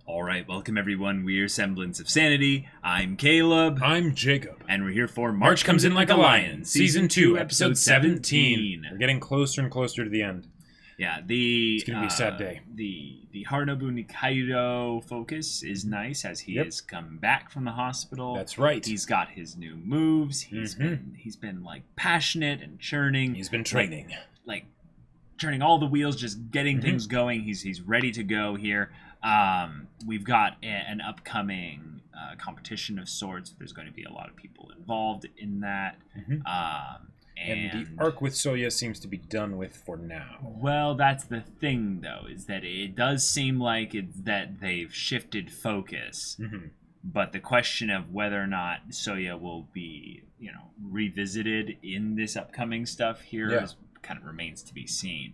All right, welcome everyone. We're Semblance of Sanity. I'm Caleb. I'm Jacob. And we're here for March Comes In Like a Lion, Season 2, Episode 17. We're getting closer and closer to the end. Yeah, it's going to be a sad day. The Harunobu Nikaido focus is nice as he has come back from the hospital. That's right. He's got his new moves. He's been like passionate and churning. He's been training. Like turning all the wheels, just getting things going. He's ready to go here. We've got an upcoming competition of sorts. There's going to be a lot of people involved in that. And the arc with Soya seems to be done with for now. Well, that's the thing, though, is that it does seem like that they've shifted focus. But the question of whether or not Soya will be, revisited in this upcoming stuff here kind of remains to be seen.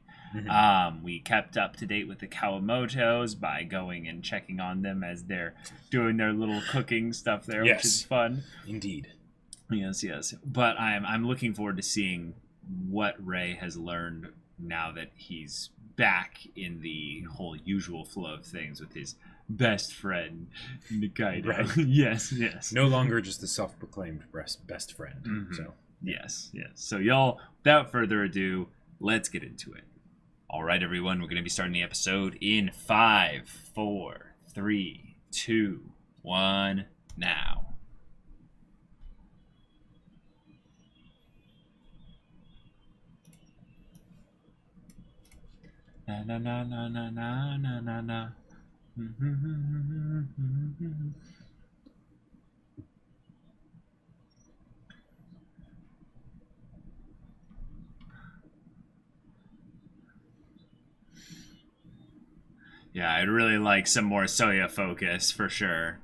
We kept up to date with the Kawamotos by going and checking on them as they're doing their little cooking stuff there, which is fun. Indeed. Yes. But I'm looking forward to seeing what Ray has learned now that he's back in the whole usual flow of things with his best friend, Nikaido. Right. Yes. No longer just the self-proclaimed best friend. So Yes. So y'all, without further ado, let's get into it. All right, everyone, we're going to be starting the episode in 5, 4, 3, 2, 1, now. Na na na na na na na na na. Yeah, I'd really like some more Soya focus for sure.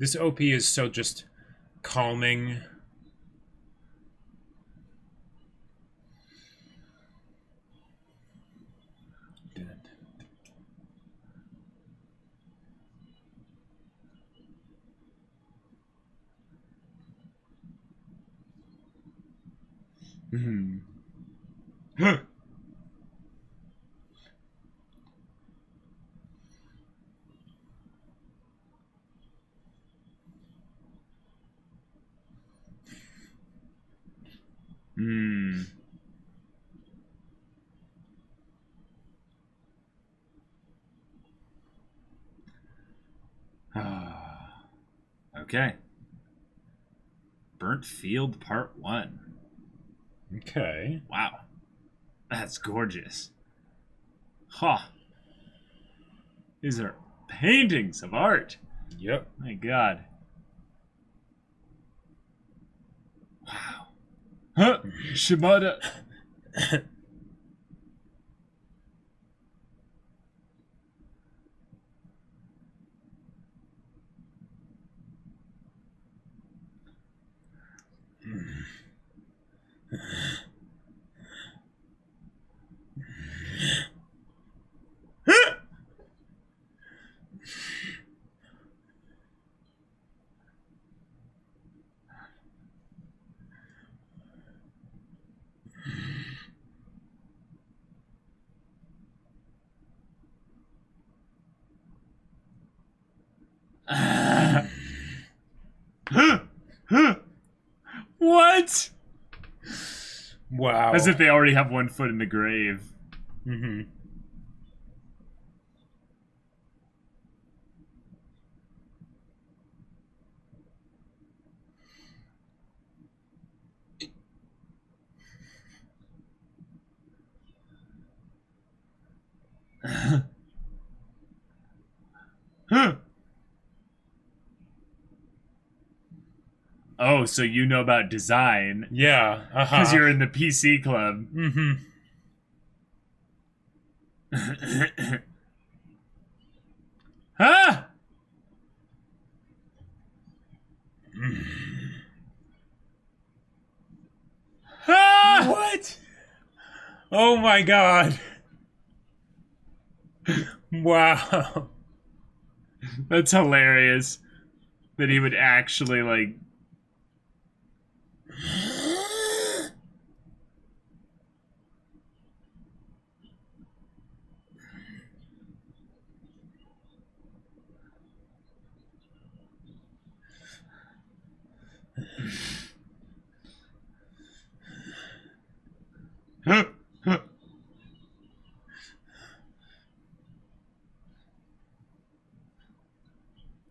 This OP is so just calming. Okay. Burnt Field Part 1. Okay. Wow. That's gorgeous. These are paintings of art. Yep. My God. Wow. Shimada. What? Wow. As if they already have one foot in the grave. Oh, so you know about design. Yeah. Because you're in the PC club. Huh? What? Oh my God. Wow. That's hilarious. That he would actually, like...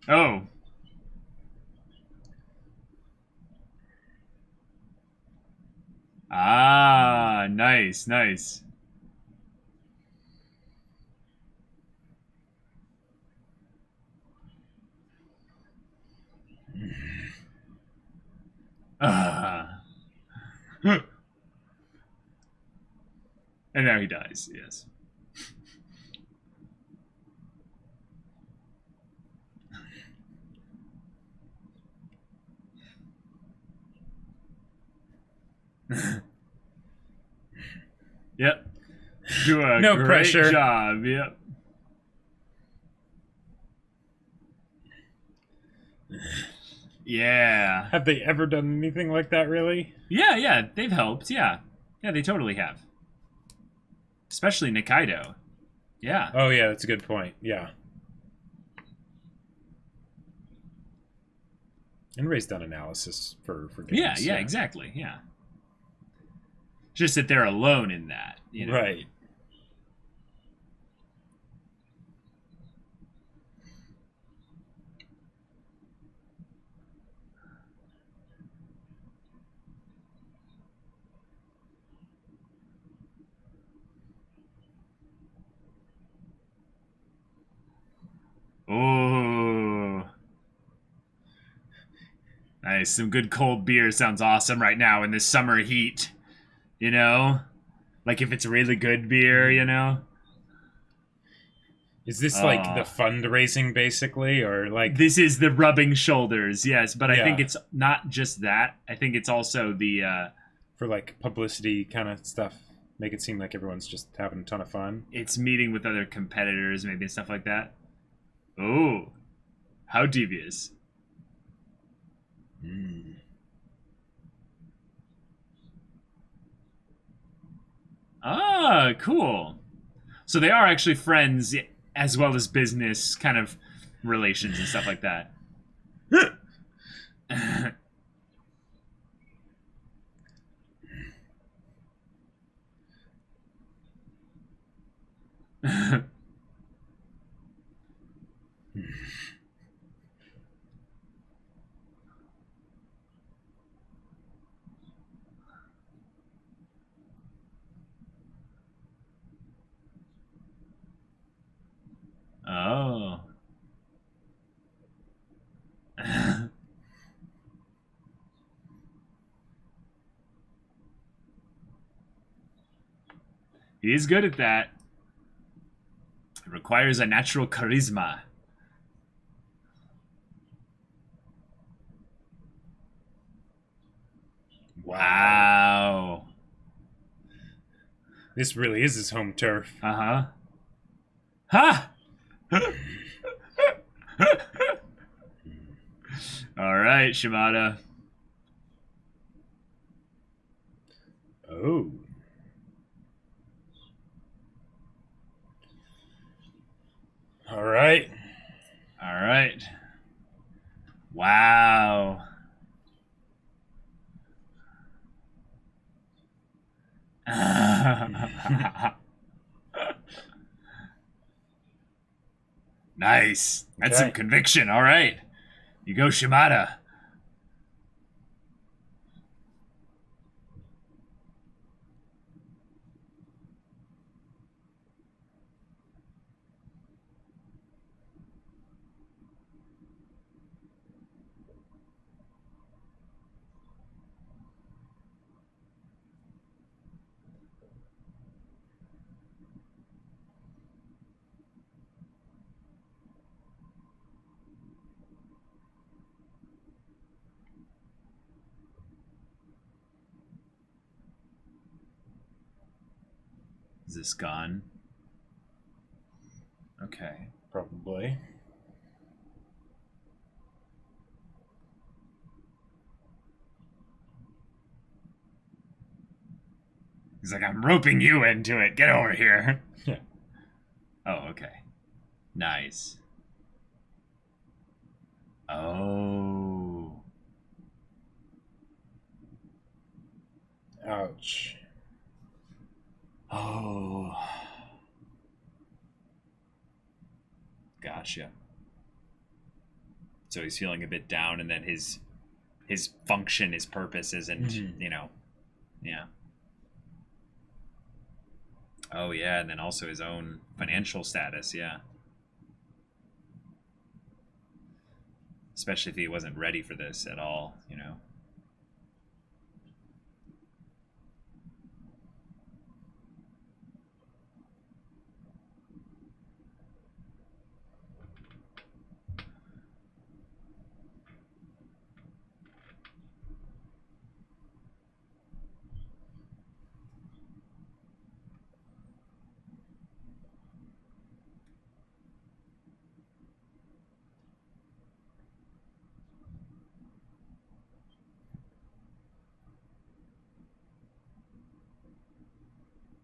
Oh. Ah, nice, nice. Ah. And now he dies, yes. Yep. Do a No great pressure. job, yep. Yeah. Have they ever done anything like that, really? Yeah, they've helped, yeah. Yeah, they totally have. Especially Nikaido. Yeah. Oh, yeah, that's a good point. Yeah. And Ray's done analysis for games. Yeah, exactly, yeah. Just that they're alone in that, you know? Right. Oh. Nice. Some good cold beer sounds awesome right now in this summer heat. You know? Like if it's really good beer, you know? Is this like the fundraising, basically, or like... This is the rubbing shoulders, yes. But I think Yeah. it's not just that. I think it's also the... for like publicity kind of stuff. Make it seem like everyone's just having a ton of fun. It's meeting with other competitors, maybe, and stuff like that. Oh. How devious. Ah, cool. So they are actually friends as well as business kind of relations and stuff like that. Oh. He's good at that. It requires a natural charisma. Wow. This really is his home turf. Uh-huh. Ha! All right, Shimada. Oh. All right. All right. Wow. Nice. That's some Okay. conviction. All right. You go, Shimada. Is this gone? Okay. Probably. He's like, I'm roping you into it. Get over here. Yeah. Oh, okay. Nice. Oh. Ouch. Oh. Gotcha. So he's feeling a bit down, and then his function, his purpose isn't, yeah. Oh, yeah, and then also his own financial status, yeah. Especially if he wasn't ready for this at all,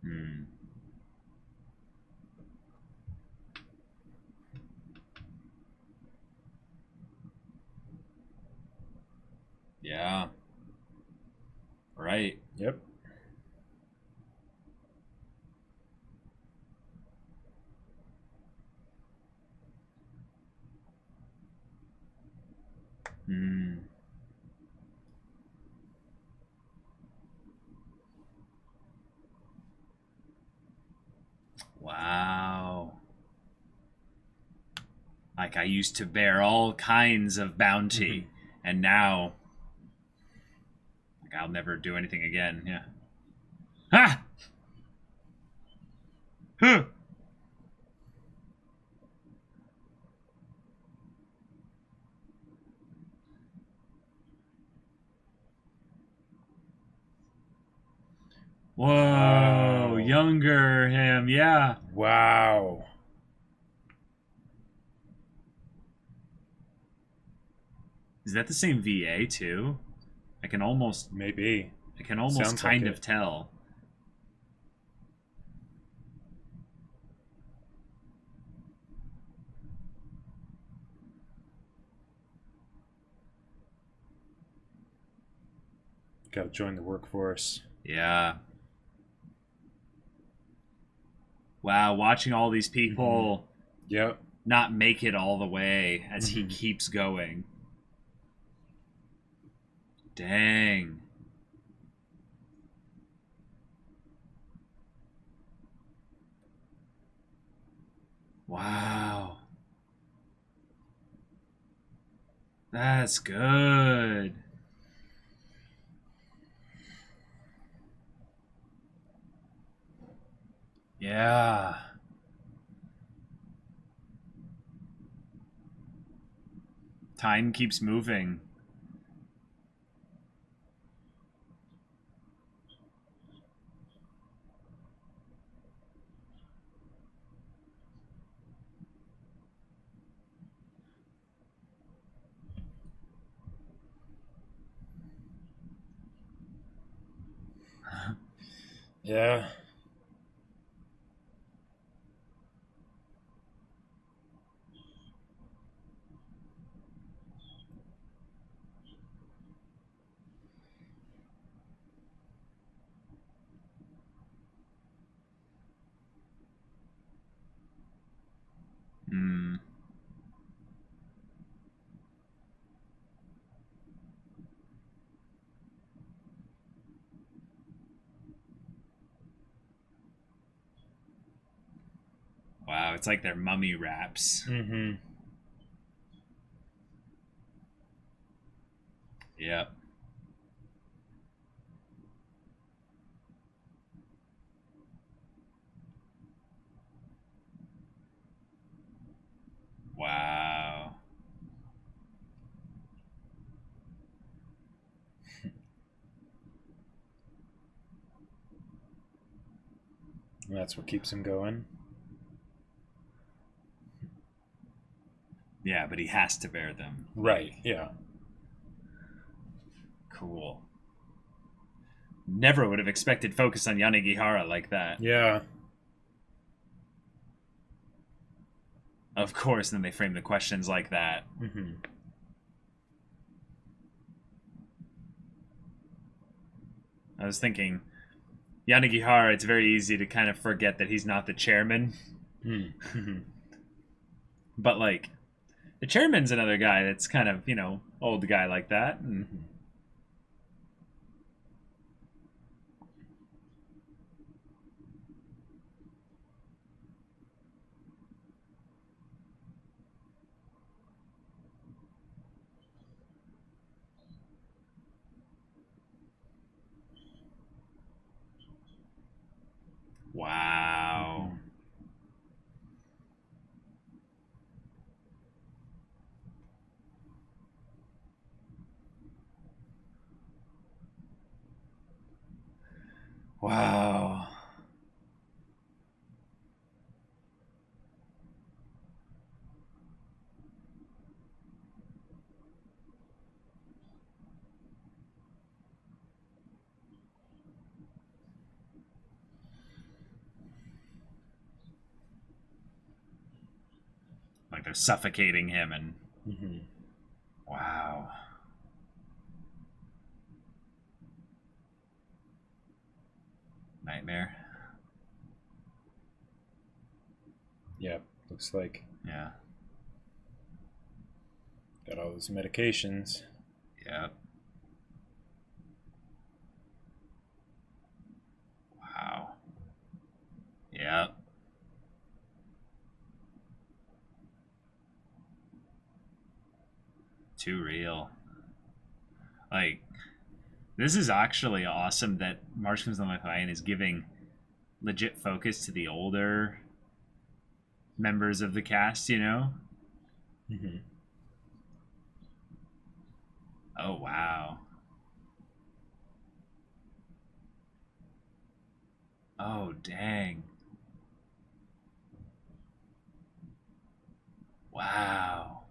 Hmm. Yeah. Right. Yep. Hmm. Wow. Like, I used to bear all kinds of bounty, and now, like, I'll never do anything again. Yeah. Ha! Huh! Whoa, Wow. younger him, yeah. Wow. Is that the same VA too? I can almost Maybe. Sounds kind like of it. tell. Gotta join the workforce. Yeah. Wow, watching all these people Yep. not make it all the way as he keeps going. Dang. Wow. That's good. Yeah. Time keeps moving. Yeah. Hmm. Wow, it's like they're mummy wraps. Mm-hmm. Yep. Wow. That's what keeps him going. Yeah, but he has to bear them. Right, yeah. Cool. Never would have expected focus on Yanagihara like that. Yeah. Of course, then they frame the questions like that. Mm-hmm. I was thinking, Yanagihara, it's very easy to kind of forget that he's not the chairman. Mm-hmm. But, like, the chairman's another guy that's kind of, old guy like that. And wow. Mm-hmm. Wow. Like they're suffocating him and... Mm-hmm. Wow. Nightmare. Yeah, looks like. Yeah. Got all those medications. Yep. Wow. Yep. Too real. Like, this is actually awesome that March Comes on My Mind is giving legit focus to the older members of the cast, Mm-hmm. Oh, wow. Oh, dang. Wow.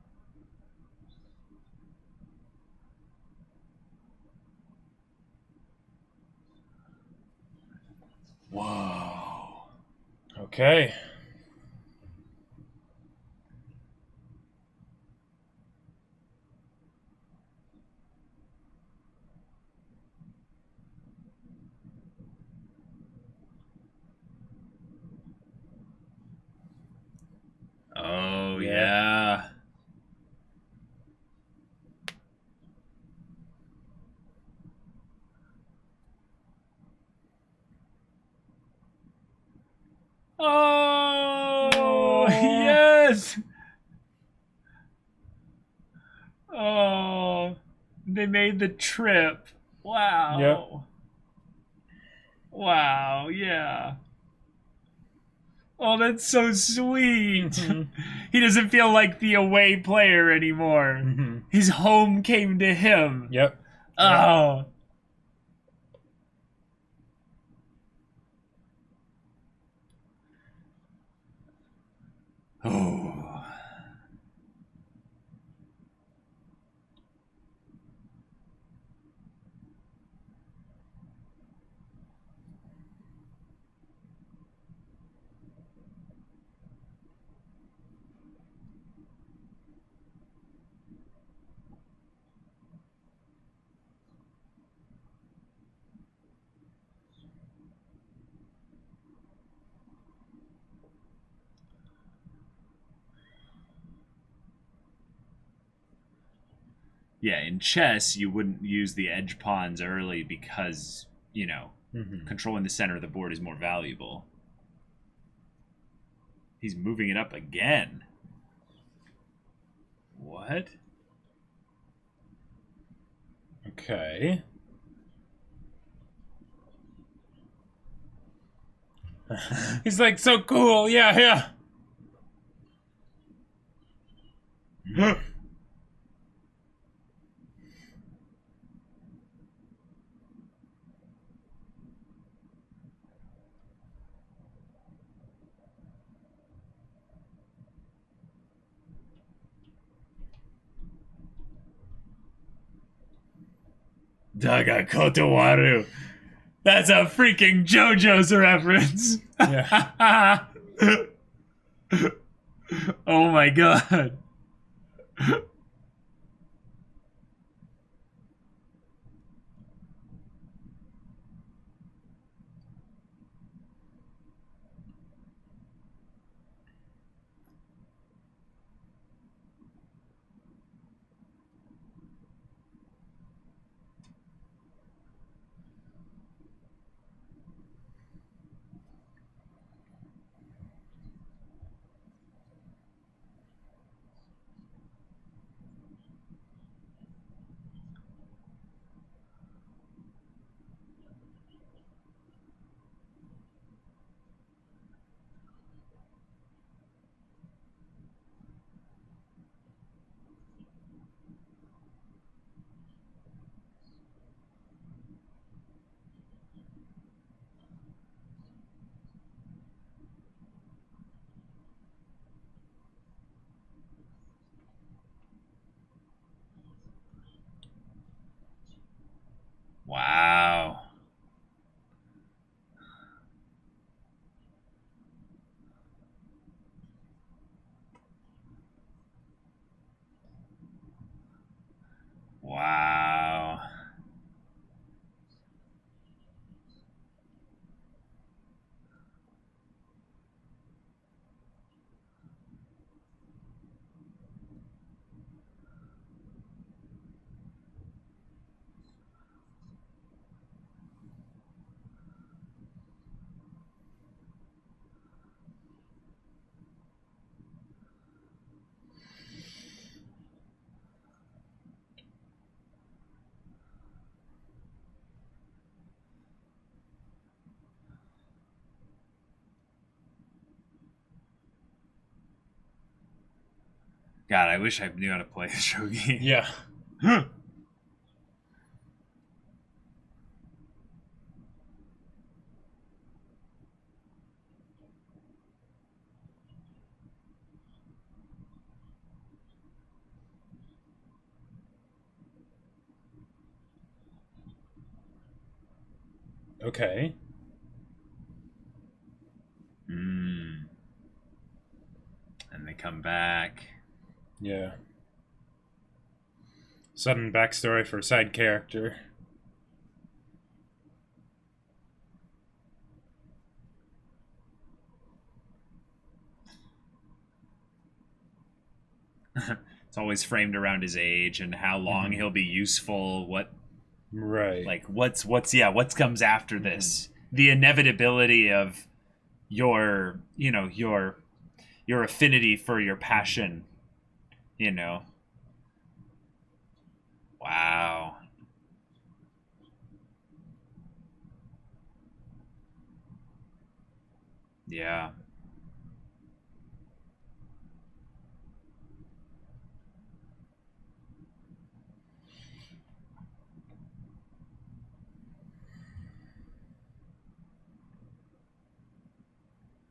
Whoa. Okay. Oh, Yeah. yeah. Oh, yes. Oh, they made the trip. Wow. Yep. Wow, yeah. Oh, that's so sweet. Mm-hmm. He doesn't feel like the away player anymore. Mm-hmm. His home came to him. Yep. Oh. Oh. Yeah, in chess, you wouldn't use the edge pawns early because, Mm-hmm. controlling the center of the board is more valuable. He's moving it up again. What? Okay. He's like, so cool. Yeah, yeah. Daga Kotowaru. That's a freaking JoJo's reference. Yeah. Oh my god. Wow. Wow. God, I wish I knew how to play a shogi. Yeah. Okay. And they come back. Yeah. Sudden backstory for a side character. It's always framed around his age and how long he'll be useful. What what comes after this? The inevitability of your affinity for your passion. Wow. Yeah.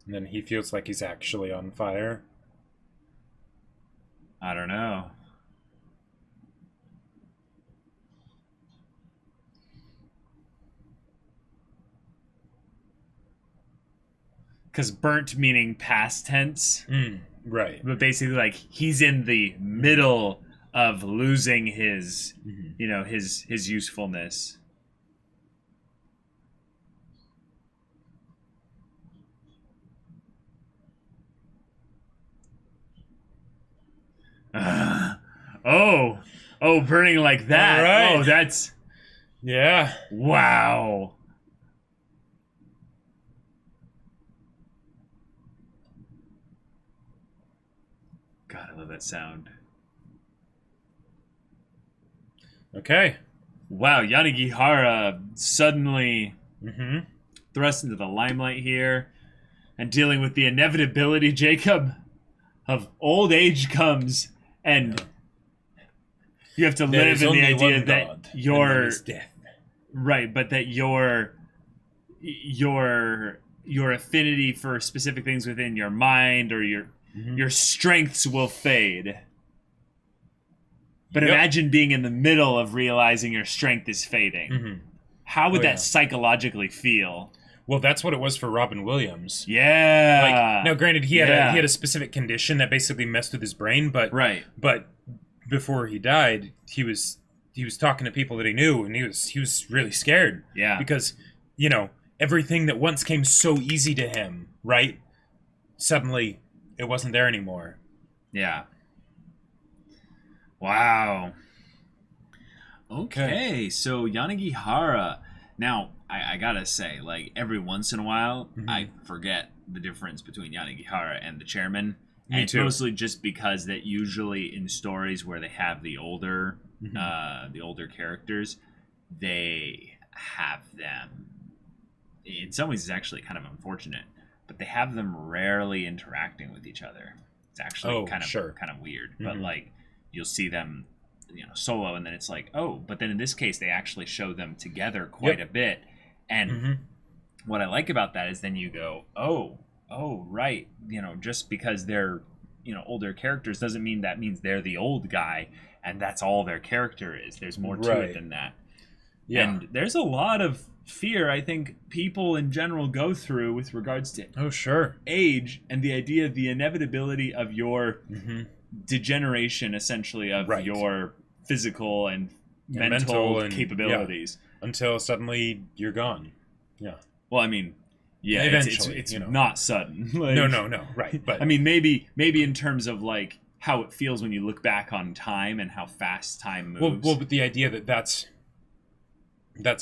And then he feels like he's actually on fire. I don't know. Because burnt meaning past tense. Right. But basically, like, he's in the middle of losing his, his usefulness. Burning like that. Right. Oh, that's... Yeah. Wow. God, I love that sound. Okay. Wow, Yanagihara suddenly Mm-hmm. thrust into the limelight here and dealing with the inevitability, Jacob, of old age comes and you have to live in the idea that you're death. Right, but that your affinity for specific things within your mind or your strengths will fade. But imagine being in the middle of realizing your strength is fading. How would that psychologically feel? Well, that's what it was for Robin Williams. Yeah. Like, now, granted, he had a specific condition that basically messed with his brain, but before he died, he was talking to people that he knew, and he was really scared. Yeah. Because, everything that once came so easy to him, right? Suddenly, it wasn't there anymore. Yeah. Wow. Okay, so Yanagihara. Now, I gotta say, like, every once in a while, I forget the difference between Yanagihara and the chairman. Me too. Mostly just because that usually in stories where they have the older characters, they have them. In some ways, it's actually kind of unfortunate, but they have them rarely interacting with each other. It's actually kind of weird. But like, you'll see them, solo, and then it's like, oh, but then in this case, they actually show them together quite a bit. And what I like about that is then you go, oh, right. Just because they're, older characters doesn't mean that means they're the old guy and that's all their character is. There's more to it than that. Yeah. And there's a lot of fear I think people in general go through with regards to age and the idea of the inevitability of your degeneration, essentially, of your physical and mental capabilities. Yeah. Until suddenly you're gone. Yeah. Well, I mean, yeah, eventually, it's not sudden. Like, no, right. But I mean, maybe in terms of like how it feels when you look back on time and how fast time moves. Well, but the idea that that's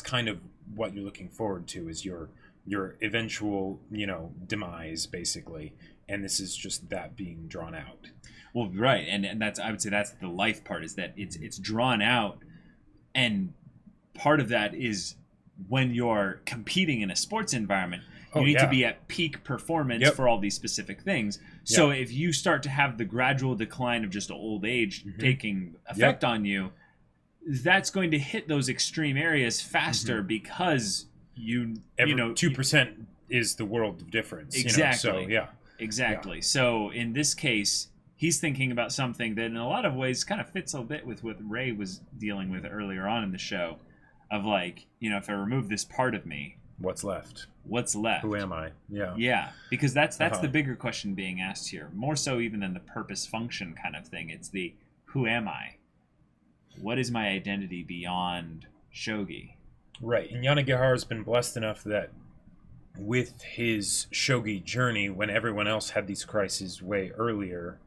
kind of what you're looking forward to is your eventual, demise, basically, and this is just that being drawn out. Well, right, and that's, I would say that's the life part, is that it's drawn out, and part of that is when you're competing in a sports environment, you need to be at peak performance for all these specific things. So if you start to have the gradual decline of just old age taking effect on you, that's going to hit those extreme areas faster because you 2% is the world of difference. Exactly. Exactly. So in this case, he's thinking about something that in a lot of ways kind of fits a bit with what Ray was dealing with earlier on in the show, of like, if I remove this part of me, what's left? Who am I? Yeah, because that's the bigger question being asked here, more so even than the purpose function kind of thing. It's the who am I? What is my identity beyond Shogi? Right, and Yanagihara's been blessed enough that with his Shogi journey, when everyone else had these crises way earlier,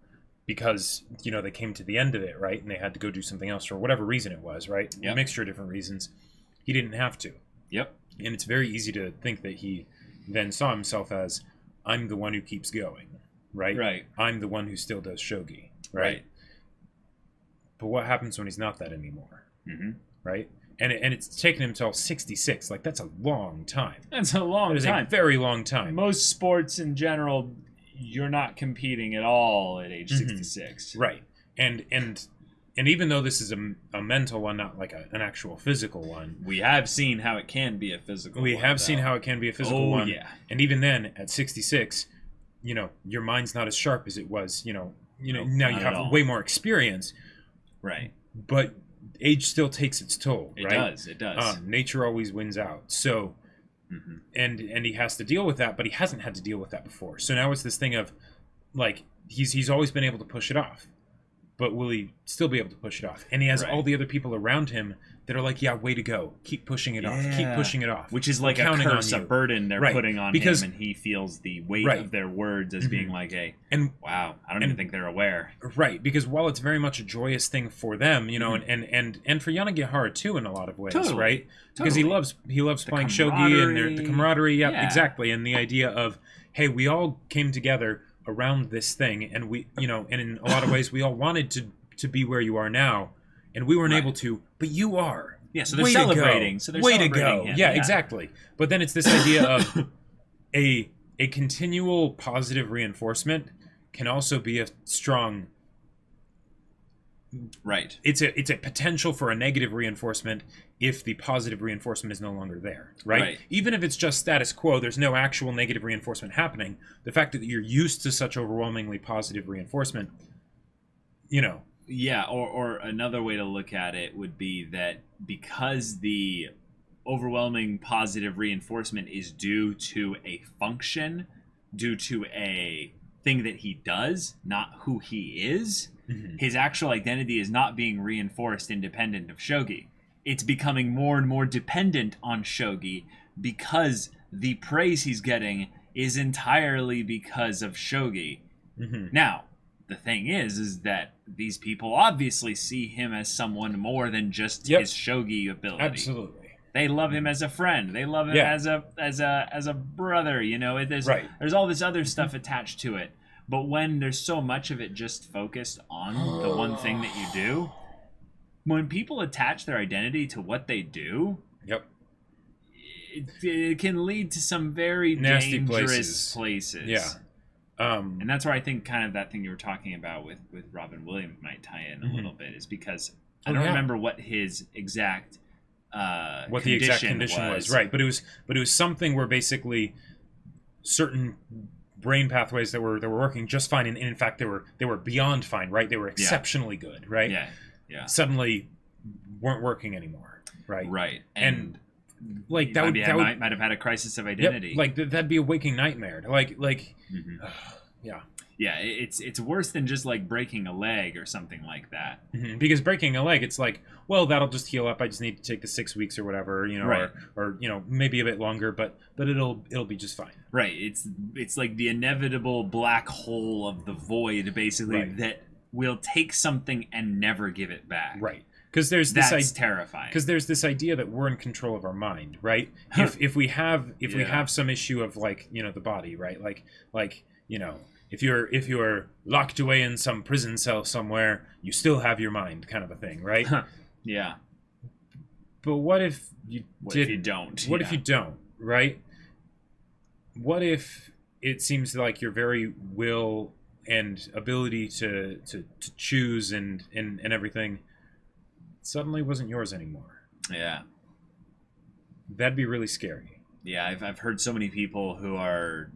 because, they came to the end of it, right, and they had to go do something else for whatever reason it was, right? A mixture of different reasons. He didn't have to. Yep. And it's very easy to think that he then saw himself as, I'm the one who keeps going, right? Right. I'm the one who still does Shogi, right? But what happens when he's not that anymore, right? And it's taken him till 66. Like, that's a long time. That's a long time. A very long time. Most sports in general, you're not competing at all at age 66. Right. And even though this is a mental one, not like an actual physical one. We have seen how it can be a physical one. We have seen how it can be a physical one. Yeah. And even then, at 66, your mind's not as sharp as it was, now you have way more experience. Right. But age still takes its toll, right? It does. Nature always wins out. So, and he has to deal with that, but he hasn't had to deal with that before. So now it's this thing of, like, he's always been able to push it off. But will he still be able to push it off? And he has all the other people around him that are like, yeah, way to go. Keep pushing it off. Keep pushing it off. Which is like a curse, a burden they're putting on him, and he feels the weight of their words as being like, hey, wow, I don't even think they're aware. Right, because while it's very much a joyous thing for them, and for Yanagihara too in a lot of ways, right? Because he loves playing Shogi and the camaraderie, exactly, and the idea of, hey, we all came together around this thing, and we, and in a lot of ways we all wanted to be where you are now, and we weren't able to, but you are. Yeah, so they're celebrating. So they're way celebrating to go. Him. Yeah, exactly. But then it's this idea of a continual positive reinforcement can also be a strong. Right. It's a potential for a negative reinforcement if the positive reinforcement is no longer there, right? Even if it's just status quo, there's no actual negative reinforcement happening. The fact that you're used to such overwhelmingly positive reinforcement, Yeah, or another way to look at it would be that because the overwhelming positive reinforcement is due to a function, due to a thing that he does, not who he is, his actual identity is not being reinforced independent of Shogi. It's becoming more and more dependent on Shogi because the praise he's getting is entirely because of Shogi. Now, the thing is that these people obviously see him as someone more than just his Shogi ability. Absolutely. They love him as a friend. They love him as a brother. You know, there's all this other stuff attached to it. But when there's so much of it just focused on the one thing that you do, when people attach their identity to what they do, it can lead to some very nasty dangerous places. Yeah. And that's where I think kind of that thing you were talking about with Robin Williams might tie in a little bit, is because I don't remember what his exact what the exact condition was, right? But it was something where basically certain brain pathways that were working just fine, and in fact they were beyond fine, right? They were exceptionally good, right? Yeah. Suddenly weren't working anymore, right? Right. And like that might have had a crisis of identity. Yep, like that'd be a waking nightmare. Yeah, it's worse than just like breaking a leg or something like that. Because breaking a leg, it's like, well, that'll just heal up. I just need to take the 6 weeks or whatever, you know, right. or you know, maybe a bit longer, but it'll be just fine. Right. It's like the inevitable black hole of the void, basically, that will take something and never give it back. Right. Because there's that's terrifying. Because there's this idea that we're in control of our mind, right? If we have some issue of, like, you know, the body, right? Like you know, if you're locked away in some prison cell somewhere, you still have your mind, kind of a thing, right? Yeah. But what if you don't? What if you don't, right? What if it seems like your very will and ability to choose and everything suddenly wasn't yours anymore? Yeah. That'd be really scary. Yeah, I've heard so many people who are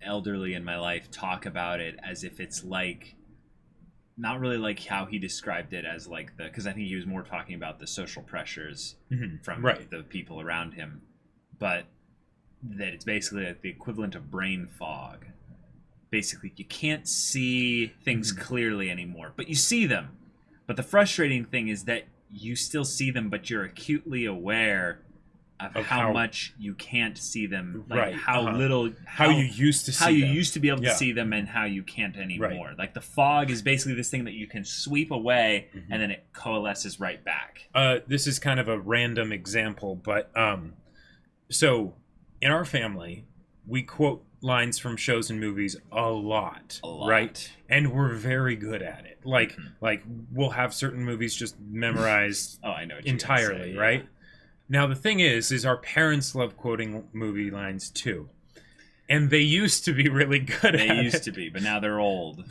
elderly in my life talk about it as if it's like, not really like how he described it, as like because I think he was more talking about the social pressures from the people around him, but that it's basically like the equivalent of brain fog. Basically, you can't see things clearly anymore, but you see them. But the frustrating thing is that you still see them, but you're acutely aware of how much you can't see them, like how little, how you used to be able to see them, and how you can't anymore. Right. Like the fog is basically this thing that you can sweep away, and then it coalesces right back. This is kind of a random example, but so in our family, we quote lines from shows and movies a lot, right? And we're very good at it. Like we'll have certain movies just memorized I know what entirely, say, right? Now the thing is our parents love quoting movie lines too. And they used to be really good at it. They used to be, but now they're old.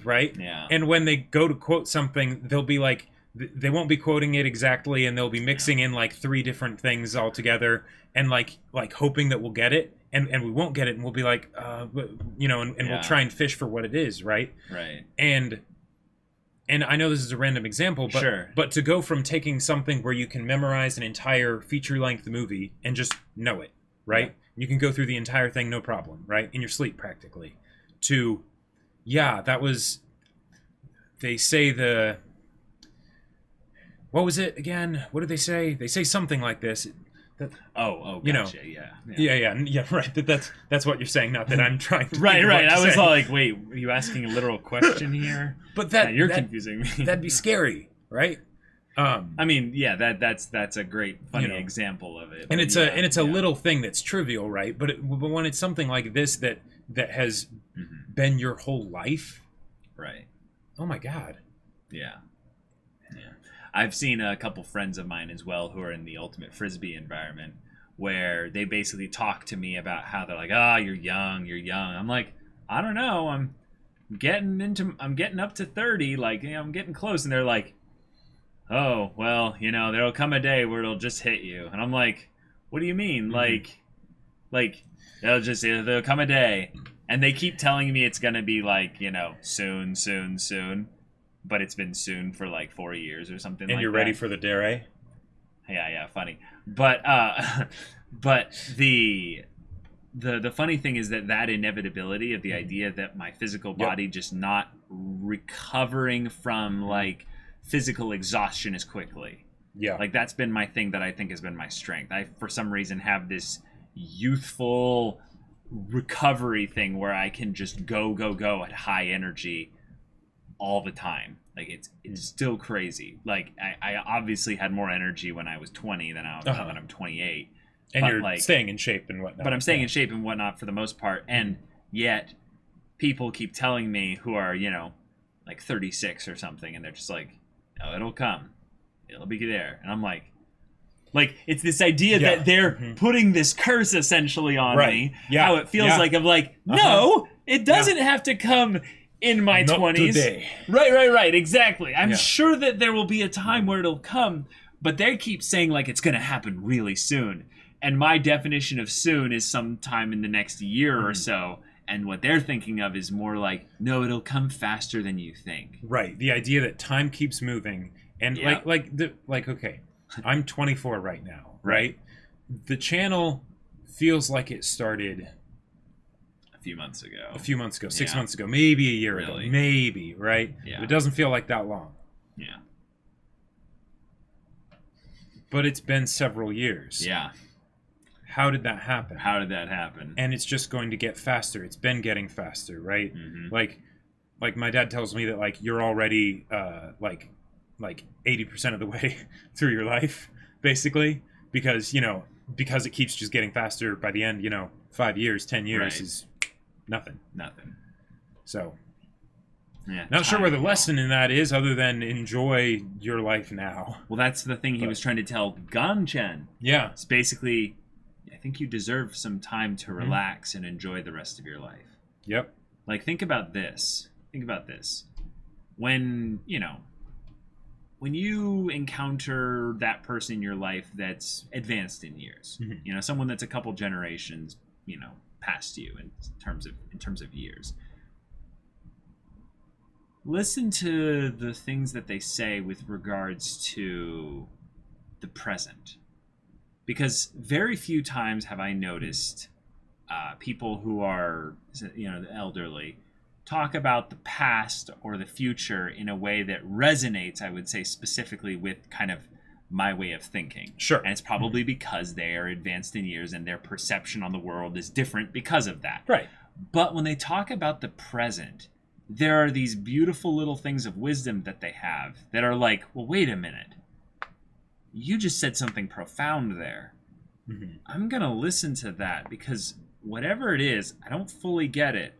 Right? Yeah. And when they go to quote something, they'll be like, they won't be quoting it exactly, and they'll be mixing in like 3 different things all together, and like hoping that we'll get it, and we won't get it, and we'll be like, you know, and we'll try and fish for what it is, right? Right. And I know this is a random example, but to go from taking something where you can memorize an entire feature-length movie and just know it, right? Yeah. You can go through the entire thing no problem, right? In your sleep, practically. To, that was... They say the... What was it again? What did they say? They say something like this. Gotcha. You know, yeah, right. That's what you're saying. Not that I'm trying to. right. I was like, wait, are you asking a literal question here? But you're confusing me. That'd be scary, right? I mean, that's a great funny example of it. And it's a little thing that's trivial, right? But when it's something like this that has been your whole life, right? Oh my God. Yeah. I've seen a couple friends of mine as well who are in the ultimate frisbee environment, where they basically talk to me about how they're like, you're young. I'm like, I don't know. I'm getting up to 30. Like, I'm getting close. And they're like, oh, well, there'll come a day where it'll just hit you. And I'm like, what do you mean? Like there'll come a day. And they keep telling me it's going to be like, soon. but it's been soon for like 4 years or something. And like you're that. ready for the dare? Yeah, funny. But but the funny thing is that inevitability of the idea that my physical body just not recovering from like physical exhaustion as quickly. Yeah. Like that's been my thing that I think has been my strength. I for some reason have this youthful recovery thing where I can just go at high energy all the time. Like it's still crazy. Like I obviously had more energy when I was 20 than when I'm 28. And but you're like, staying in shape and whatnot. But I'm staying in shape and whatnot for the most part. And yet people keep telling me who are, like 36 or something, and they're just like, oh, it'll come. It'll be there. And I'm like it's this idea that they're putting this curse essentially on me. Yeah. How it feels like I'm like, no, it doesn't have to come in my 20s. Today. Right. Exactly. I'm sure that there will be a time where it'll come, but they keep saying like it's going to happen really soon. And my definition of soon is sometime in the next year or so. And what they're thinking of is more like, no, it'll come faster than you think. Right. The idea that time keeps moving. And okay, I'm 24 right now, right? The channel feels like it started a few months ago, 6 months ago, maybe a year ago, maybe, right? Yeah. It doesn't feel like that long. Yeah. But it's been several years. Yeah. How did that happen? And it's just going to get faster. It's been getting faster, right? Mm-hmm. Like my dad tells me that like you're already like 80% of the way through your life, basically, because it keeps just getting faster. By the end, 5 years, 10 years is nothing. So, not sure where the lesson in that is, other than enjoy your life now. Well, that's the thing he was trying to tell Ganchen. Yeah, it's basically, I think you deserve some time to relax and enjoy the rest of your life. Yep. Like, think about this. When you encounter that person in your life that's advanced in years, someone that's a couple generations, past you in terms of years, listen to the things that they say with regards to the present. Because very few times have I noticed people who are, the elderly, talk about the past or the future in a way that resonates, I would say, specifically with kind of my way of thinking. Sure. And it's probably because they are advanced in years and their perception on the world is different because of that. Right. But when they talk about the present, there are these beautiful little things of wisdom that they have that are like, well, wait a minute. You just said something profound there. Mm-hmm. I'm going to listen to that because whatever it is, I don't fully get it.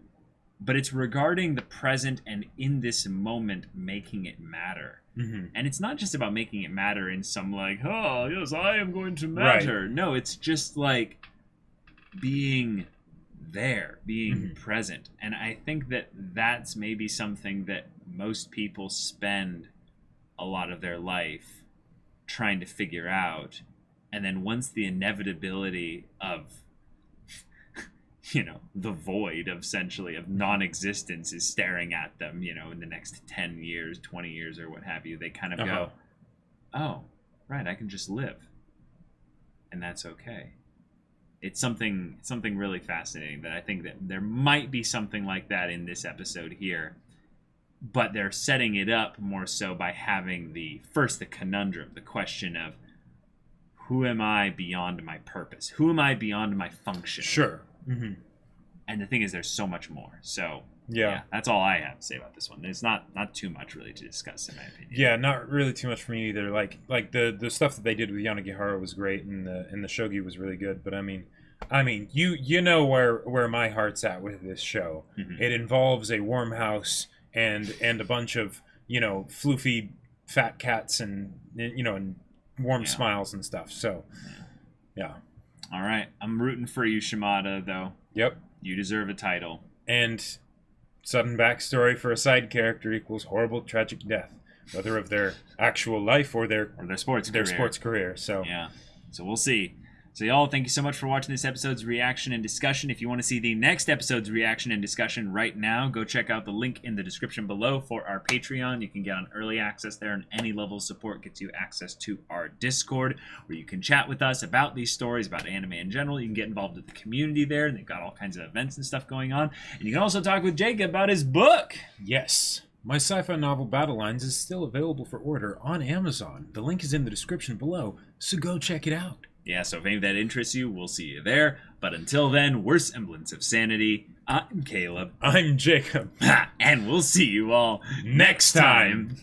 But it's regarding the present and in this moment making it matter. Mm-hmm. And it's not just about making it matter in some like, oh, yes, I am going to matter. Right. No, it's just like being there, being present. And I think that that's maybe something that most people spend a lot of their life trying to figure out. And then once the inevitability of the void of essentially of non-existence is staring at them, in the next 10 years, 20 years or what have you, they kind of go, oh, right, I can just live. And that's okay. It's something really fascinating that I think that there might be something like that in this episode here, but they're setting it up more so by having the conundrum, the question of who am I beyond my purpose? Who am I beyond my function? Sure. Mm-hmm. And the thing is, there's so much more. So yeah, that's all I have to say about this one. There's not too much really to discuss in my opinion. Yeah, not really too much for me either. Like the stuff that they did with Yanagihara was great, and the Shogi was really good. But I mean, you know where my heart's at with this show. Mm-hmm. It involves a warm house and a bunch of floofy fat cats and and warm smiles and stuff. So yeah. All right, I'm rooting for you, Shimada, though. Yep. You deserve a title. And sudden backstory for a side character equals horrible, tragic death, whether of their actual life or their sports career. So yeah. So we'll see. So y'all, thank you so much for watching this episode's reaction and discussion. If you want to see the next episode's reaction and discussion right now, go check out the link in the description below for our Patreon. You can get on early access there, and any level of support gets you access to our Discord, where you can chat with us about these stories, about anime in general. You can get involved with the community there, and they've got all kinds of events and stuff going on. And you can also talk with Jake about his book. Yes. My sci-fi novel Battle Lines is still available for order on Amazon. The link is in the description below, so go check it out. Yeah, so if any of that interests you, we'll see you there. But until then, we're Semblance of Sanity. I'm Caleb. I'm Jacob. And we'll see you all next time.